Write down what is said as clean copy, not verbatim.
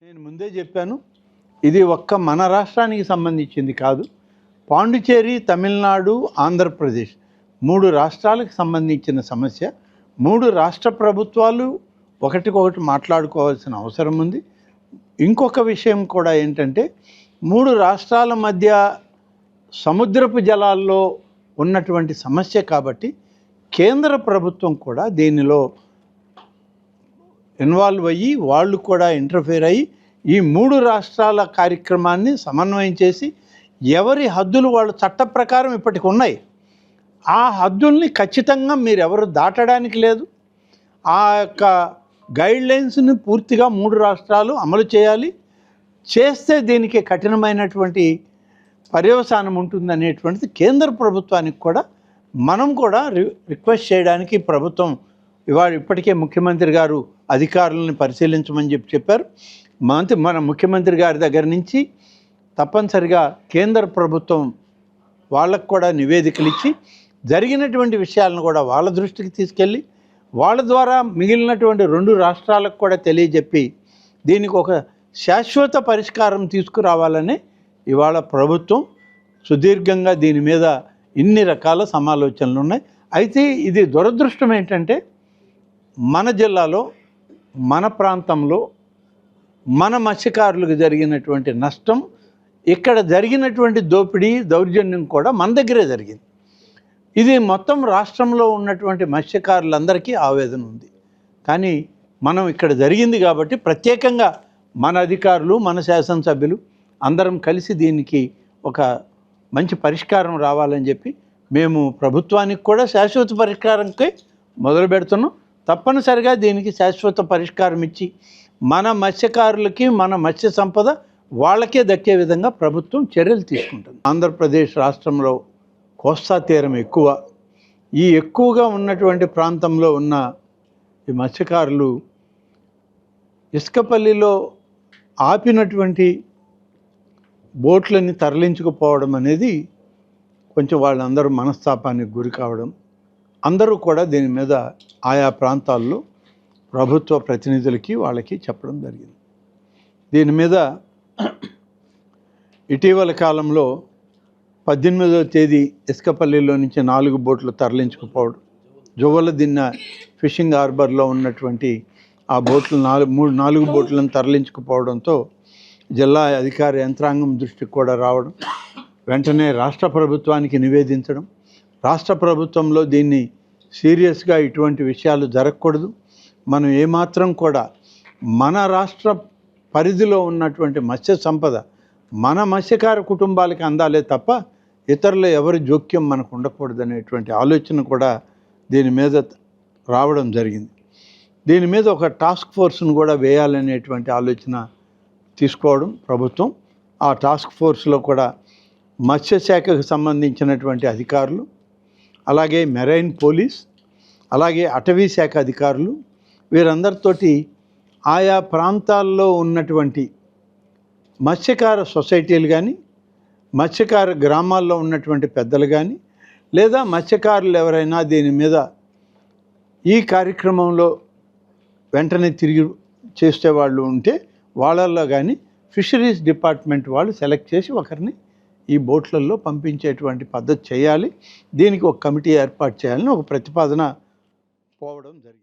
నేను ముందే చెప్పాను, ఇది ఒక్క మన రాష్ట్రానికి సంబంధించింది కాదు. పాండిచేరి, తమిళనాడు, ఆంధ్రప్రదేశ్ 3 రాష్ట్రాలకు సంబంధించిన సమస్య. 3 రాష్ట్ర ప్రభుత్వాలు ఒకటికొకటి మాట్లాడుకోవాల్సిన అవసరం ఉంది. ఇంకొక విషయం కూడా ఏంటంటే, 3 రాష్ట్రాల మధ్య సముద్రపు జలాల్లో ఉన్నటువంటి సమస్య కాబట్టి కేంద్ర ప్రభుత్వం కూడా దీనిలో ఇన్వాల్వ్ అయ్యి వాళ్ళు కూడా ఇంటర్ఫేర్ అయ్యి ఈ 3 రాష్ట్రాల కార్యక్రమాన్ని సమన్వయం చేసి ఎవరి హద్దులు వాళ్ళు చట్ట ప్రకారం ఇప్పటికి ఉన్నాయి, ఆ హద్దుల్ని ఖచ్చితంగా మీరెవరు దాటడానికి లేదు. ఆ యొక్క గైడ్లైన్స్ని పూర్తిగా 3 రాష్ట్రాలు అమలు చేయాలి. చేస్తే దీనికి కఠినమైనటువంటి పర్యవసానం ఉంటుందనేటువంటిది కేంద్ర ప్రభుత్వానికి కూడా మనం కూడా రిక్వెస్ట్ చేయడానికి ప్రభుత్వం ఇప్పటికే ముఖ్యమంత్రి గారు అధికారులను పరిశీలించమని చెప్పారు. మన ముఖ్యమంత్రి గారి దగ్గర నుంచి తప్పనిసరిగా కేంద్ర ప్రభుత్వం వాళ్ళకు కూడా నివేదికలు ఇచ్చి జరిగినటువంటి విషయాలను కూడా వాళ్ళ దృష్టికి తీసుకెళ్ళి వాళ్ళ ద్వారా మిగిలినటువంటి 2 రాష్ట్రాలకు కూడా తెలియజెప్పి దీనికి ఒక శాశ్వత పరిష్కారం తీసుకురావాలని ఇవాళ ప్రభుత్వం సుదీర్ఘంగా దీని మీద ఇన్ని రకాల సమాలోచనలు ఉన్నాయి. అయితే ఇది దురదృష్టం ఏంటంటే, మన జిల్లాలో మన ప్రాంతంలో మన మత్స్యకారులకు జరిగినటువంటి నష్టం, ఇక్కడ జరిగినటువంటి దోపిడీ దౌర్జన్యం కూడా మన దగ్గరే జరిగింది. ఇది మొత్తం రాష్ట్రంలో ఉన్నటువంటి మత్స్యకారులందరికీ ఆవేదన ఉంది. కానీ మనం ఇక్కడ జరిగింది కాబట్టి ప్రత్యేకంగా మన అధికారులు, మన శాసనసభ్యులు అందరం కలిసి దీనికి ఒక మంచి పరిష్కారం రావాలని చెప్పి మేము ప్రభుత్వానికి కూడా శాశ్వత పరిష్కారంకి మొదలు పెడుతున్నాం. తప్పనిసరిగా దీనికి శాశ్వత పరిష్కారం ఇచ్చి మన మత్స్యకారులకి, మన మత్స్య సంపద వాళ్ళకే దక్కే విధంగా ప్రభుత్వం చర్యలు తీసుకుంటుంది. ఆంధ్రప్రదేశ్ రాష్ట్రంలో కోస్తా తీరం ఎక్కువ. ఈ ఎక్కువగా ఉన్నటువంటి ప్రాంతంలో ఉన్న ఈ మత్స్యకారులు ఇసుకపల్లిలో ఆపినటువంటి బోట్లని తరలించుకుపోవడం అనేది కొంచెం వాళ్ళందరూ మనస్తాపానికి గురి కావడం, అందరూ కూడా దీని మీద ఆయా ప్రాంతాల్లో ప్రభుత్వ ప్రతినిధులకి వాళ్ళకి చెప్పడం జరిగింది. దీని మీద ఇటీవల కాలంలో 18వ తేదీ ఇసుకపల్లిలో నుంచి 4 బోట్లు తరలించుకుపోవడం, జువ్వలదిన్న ఫిషింగ్ హార్బర్లో ఉన్నటువంటి ఆ బోట్లు 4 బోట్లను తరలించుకుపోవడంతో జిల్లా అధికార యంత్రాంగం దృష్టికి కూడా రావడం, వెంటనే రాష్ట్ర ప్రభుత్వానికి నివేదించడం, రాష్ట్ర ప్రభుత్వంలో దీన్ని సీరియస్గా ఇటువంటి విషయాలు జరగకూడదు, మనం ఏమాత్రం కూడా మన రాష్ట్ర పరిధిలో ఉన్నటువంటి మత్స్య సంపద మన మత్స్యకార కుటుంబాలకి అందాలే తప్ప ఇతరుల ఎవరి జోక్యం మనకు ఉండకూడదు అనేటువంటి ఆలోచన కూడా దీని మీద రావడం జరిగింది. దీని మీద ఒక టాస్క్ ఫోర్స్ను కూడా వేయాలనేటువంటి ఆలోచన తీసుకోవడం ప్రభుత్వం. ఆ టాస్క్ ఫోర్స్లో కూడా మత్స్యశాఖకు సంబంధించినటువంటి అధికారులు, అలాగే మెరైన్ పోలీస్, అలాగే అటవీ శాఖ అధికారులు, వీరందరితోటి ఆయా ప్రాంతాల్లో ఉన్నటువంటి మత్స్యకార సొసైటీలు కానీ, మత్స్యకార గ్రామాల్లో ఉన్నటువంటి పెద్దలు కానీ, లేదా మత్స్యకారులు ఎవరైనా దీని మీద ఈ కార్యక్రమంలో వెంటనే తిరిగి చేసే వాళ్ళు ఉంటే వాళ్ళల్లో కానీ ఫిషరీస్ డిపార్ట్మెంట్ వాళ్ళు సెలెక్ట్ చేసి ఒకరిని ఈ బోట్లలో పంపించేటువంటి పద్ధతి చేయాలి. దీనికి ఒక కమిటీ ఏర్పాటు చేయాలని ఒక ప్రతిపాదన పోవడం జరిగింది.